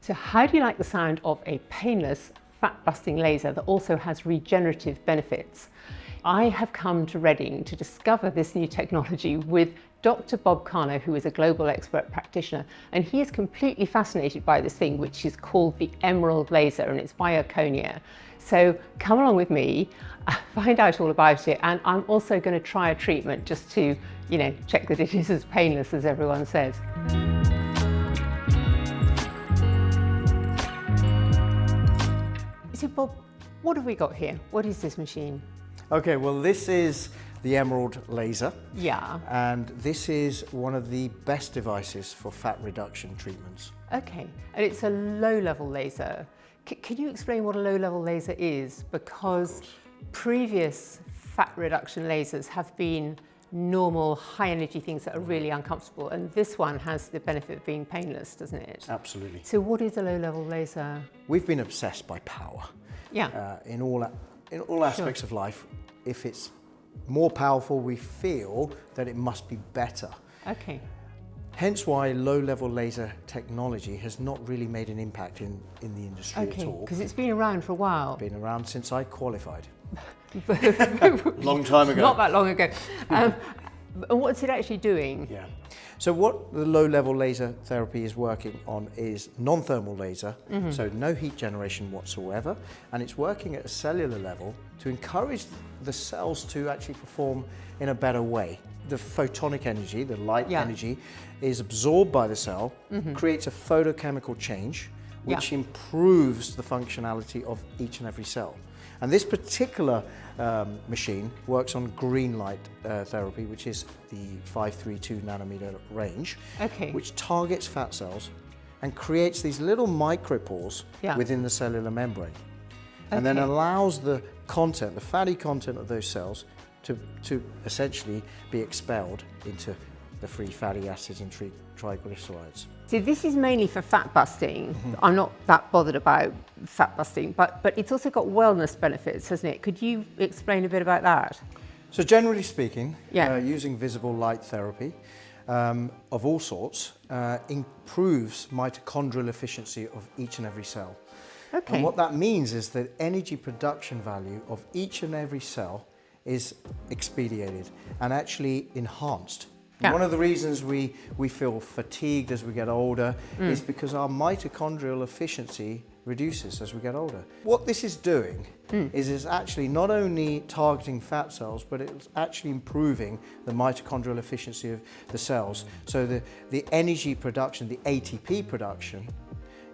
So how do you like the sound of a painless fat-busting laser that also has regenerative benefits? I have come to Reading to discover this new technology with Dr. Bob Khanna, who is a global expert practitioner, and he is completely fascinated by this thing, which is called the emerald laser, and it's by Zirconia. So come along with me, find out all about it, and I'm also going to try a treatment just to, check that it is as painless as everyone says. So Bob, what have we got here? What is this machine? Okay, well this is the emerald laser. Yeah. And this is one of the best devices for fat reduction treatments. Okay, and it's a low-level laser. Can you explain what a low-level laser is? Because previous fat reduction lasers have been normal, high-energy things that are really uncomfortable, and this one has the benefit of being painless, doesn't it? Absolutely. So what is a low-level laser? We've been obsessed by power. Yeah. In all aspects of life. If it's more powerful, we feel that it must be better. Okay. Hence why low-level laser technology has not really made an impact in the industry at all. Because it's been around for a while. Been around since I qualified. Long time ago. Not that long ago. And what's it actually doing? Yeah. So what the low-level laser therapy is working on is non-thermal laser, so no heat generation whatsoever, and it's working at a cellular level to encourage the cells to actually perform in a better way. The photonic energy, the light energy, is absorbed by the cell, creates a photochemical change, which improves the functionality of each and every cell. And this particular machine works on green light therapy, which is the 532 nanometer range, which targets fat cells and creates these little micropores within the cellular membrane, and then allows the content, the fatty content of those cells to essentially be expelled into the free fatty acids and triglycerides. So this is mainly for fat busting. I'm not that bothered about fat busting, but it's also got wellness benefits, hasn't it? Could you explain a bit about that? So generally speaking, using visible light therapy of all sorts improves mitochondrial efficiency of each and every cell. And what that means is that energy production value of each and every cell is expedited and actually enhanced. One of the reasons we feel fatigued as we get older is because our mitochondrial efficiency reduces as we get older. What this is doing is it's actually not only targeting fat cells, but it's actually improving the mitochondrial efficiency of the cells. So the energy production, the ATP production,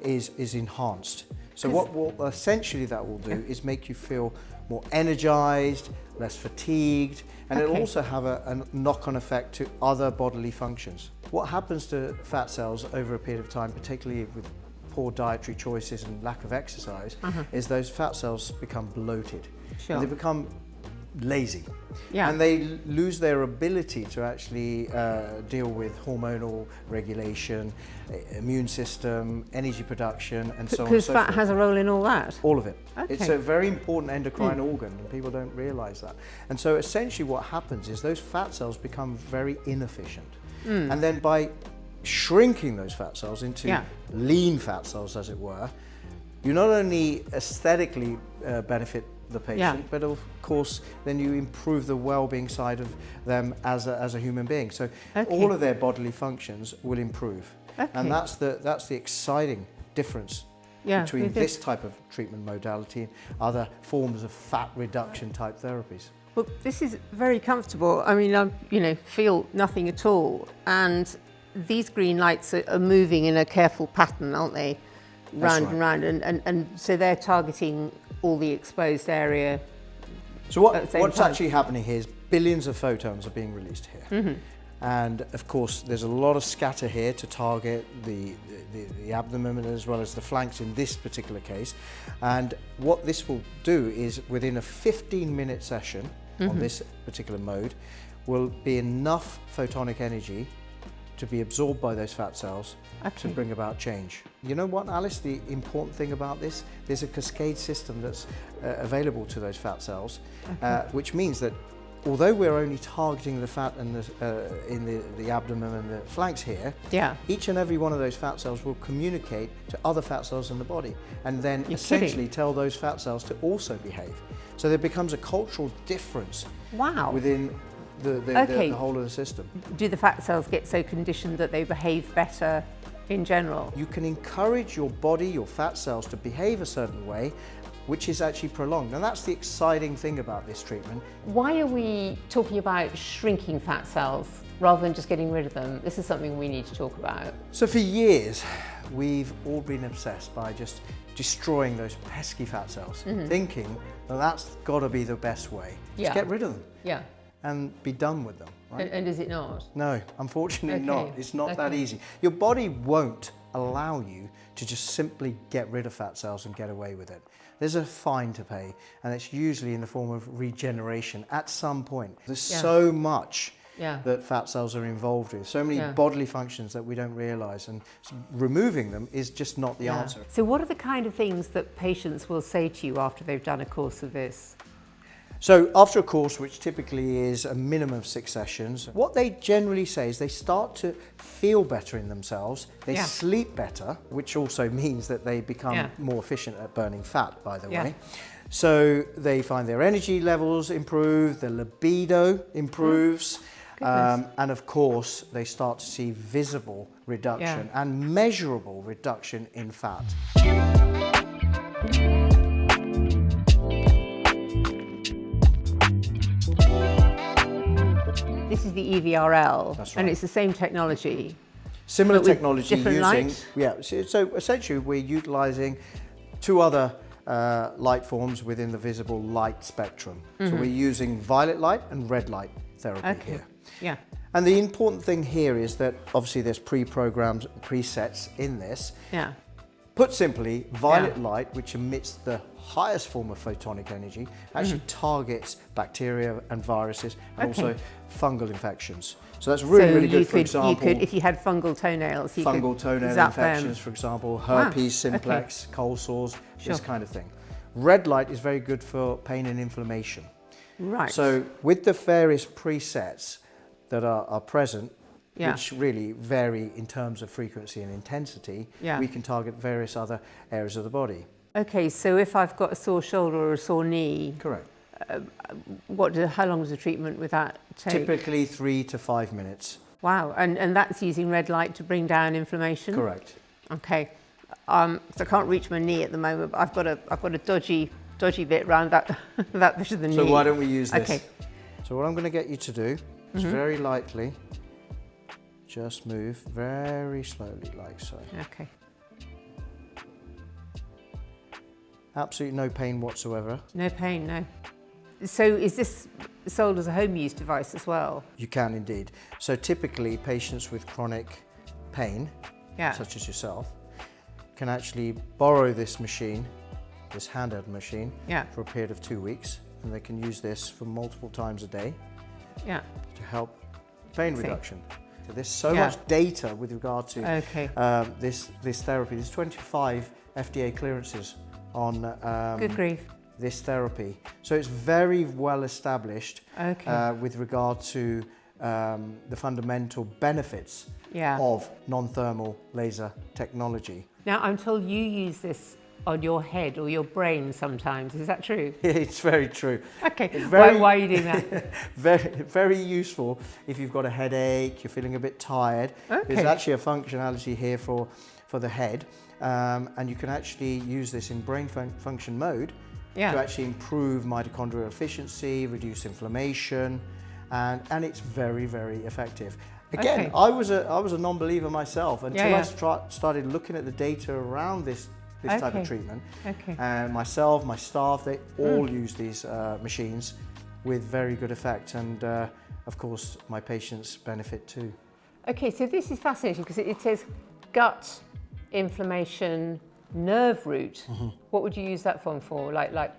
is enhanced. So what essentially that will do is make you feel more energized, less fatigued, and it'll also have a knock-on effect to other bodily functions. What happens to fat cells over a period of time, particularly with poor dietary choices and lack of exercise, is those fat cells become bloated. And they become lazy. And they lose their ability to actually deal with hormonal regulation, immune system, energy production, and so on and so forth. Because fat has a role in all that? All of it. It's a very important endocrine organ, and people don't realize that. And so essentially what happens is those fat cells become very inefficient. And then by shrinking those fat cells into lean fat cells, as it were, you not only aesthetically benefit the patient, but of course then you improve the well-being side of them as a human being. So all of their bodily functions will improve. And that's the exciting difference between this type of treatment modality and other forms of fat reduction type therapies. Well, this is very comfortable. I mean, I feel nothing at all, and these green lights are moving in a careful pattern, aren't they? Round and round, and so they're targeting all the exposed area. So what's actually happening here is billions of photons are being released here. And of course there's a lot of scatter here to target the abdomen as well as the flanks in this particular case. And what this will do is within a 15-minute session on this particular mode will be enough photonic energy to be absorbed by those fat cells to bring about change. You know what, Alice, the important thing about this, there's a cascade system that's available to those fat cells, which means that although we're only targeting the fat and in the abdomen and the flanks here, each and every one of those fat cells will communicate to other fat cells in the body and then essentially tell those fat cells to also behave. So there becomes a cultural difference within the whole of the system. Do the fat cells get so conditioned that they behave better in general? You can encourage your body, your fat cells, to behave a certain way, which is actually prolonged. And that's the exciting thing about this treatment. Why are we talking about shrinking fat cells rather than just getting rid of them? This is something we need to talk about. So for years, we've all been obsessed by just destroying those pesky fat cells, thinking that that's got to be the best way. Just get rid of them and be done with them. Right? And is it not? No, unfortunately not. It's not that easy. Your body won't allow you to just simply get rid of fat cells and get away with it. There's a fine to pay, and it's usually in the form of regeneration at some point. There's so much that fat cells are involved with, so many bodily functions that we don't realise, and removing them is just not the answer. So what are the kind of things that patients will say to you after they've done a course of this? So after a course, which typically is a minimum of 6 sessions, what they generally say is they start to feel better in themselves, they sleep better, which also means that they become more efficient at burning fat, by the way. So they find their energy levels improve, their libido improves, and of course they start to see visible reduction and measurable reduction in fat. This is the EVRL, That's right. and it's the same technology. Similar technology different using, light? So essentially we're utilising 2 other light forms within the visible light spectrum. So we're using violet light and red light therapy here. And the important thing here is that obviously there's pre-programmed presets in this. Put simply, violet light, which emits the highest form of photonic energy, actually targets bacteria and viruses and also fungal infections. So that's really good. For example, if you had fungal toenails, you fungal could toenail zap infections, them. for example, herpes simplex, cold sores, this kind of thing. Red light is very good for pain and inflammation. Right. So with the various presets that are present, which really vary in terms of frequency and intensity, we can target various other areas of the body. Okay, so if I've got a sore shoulder or a sore knee, correct. How long does the treatment with that take? Typically 3 to 5 minutes. Wow, and that's using red light to bring down inflammation? Correct. Okay, so I can't reach my knee at the moment, but I've got a dodgy bit around that bit of the knee. So why don't we use this? Okay. So what I'm going to get you to do is very lightly just move very slowly, like so. Okay. Absolutely no pain whatsoever. No pain, no. So is this sold as a home use device as well? You can indeed. So typically patients with chronic pain, such as yourself, can actually borrow this machine, this handheld machine, for a period of 2 weeks, and they can use this for multiple times a day to help pain reduction. So there's so much data with regard to this therapy. There's 25 FDA clearances on Good grief. this therapy. So it's very well established with regard to the fundamental benefits of non-thermal laser technology. Now, I'm told you use this on your head or your brain sometimes. Is that true? It's very true. Okay, why are you doing that? Very useful if you've got a headache, you're feeling a bit tired. There's actually a functionality here for the head, and you can actually use this in brain function mode to actually improve mitochondrial efficiency, reduce inflammation, and it's very effective. Again, I was a non-believer myself until I started looking at the data around this type of treatment. And myself, my staff, they all use these machines with very good effect, and of course my patients benefit too. Okay, so this is fascinating because it says gut inflammation nerve root. What would you use that for? Like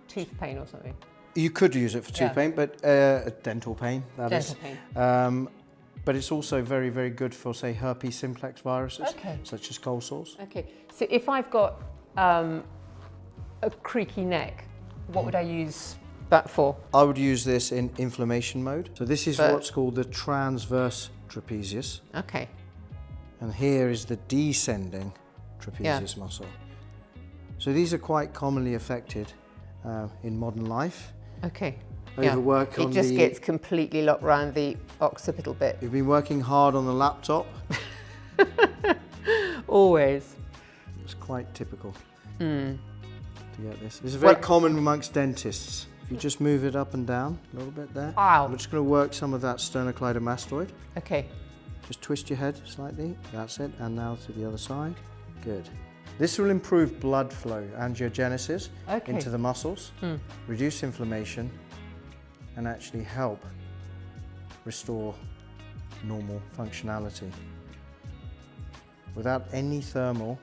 tooth pain or something? You could use it for tooth pain, but dental pain, that is. But it's also very good for, say, herpes simplex viruses, such as cold sores. Okay, so if I've got a creaky neck, what would I use that for? I would use this in inflammation mode. So this is what's called the transverse trapezius. Okay. And here is the descending trapezius muscle. So these are quite commonly affected in modern life. Okay. Overwork on it just gets completely locked around the occipital bit. You've been working hard on the laptop. Always. It's quite typical to get this. This is very common amongst dentists. If you just move it up and down a little bit there. Wow. I'm just going to work some of that sternocleidomastoid. Okay. Just twist your head slightly. That's it. And now to the other side. Good. This will improve blood flow, angiogenesis into the muscles, reduce inflammation, and actually help restore normal functionality without any thermal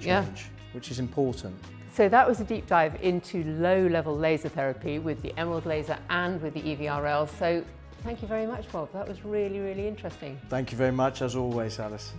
change, which is important. So that was a deep dive into low-level laser therapy with the emerald laser and with the EVRL. So thank you very much, Bob. That was really, really interesting. Thank you very much, as always, Alice.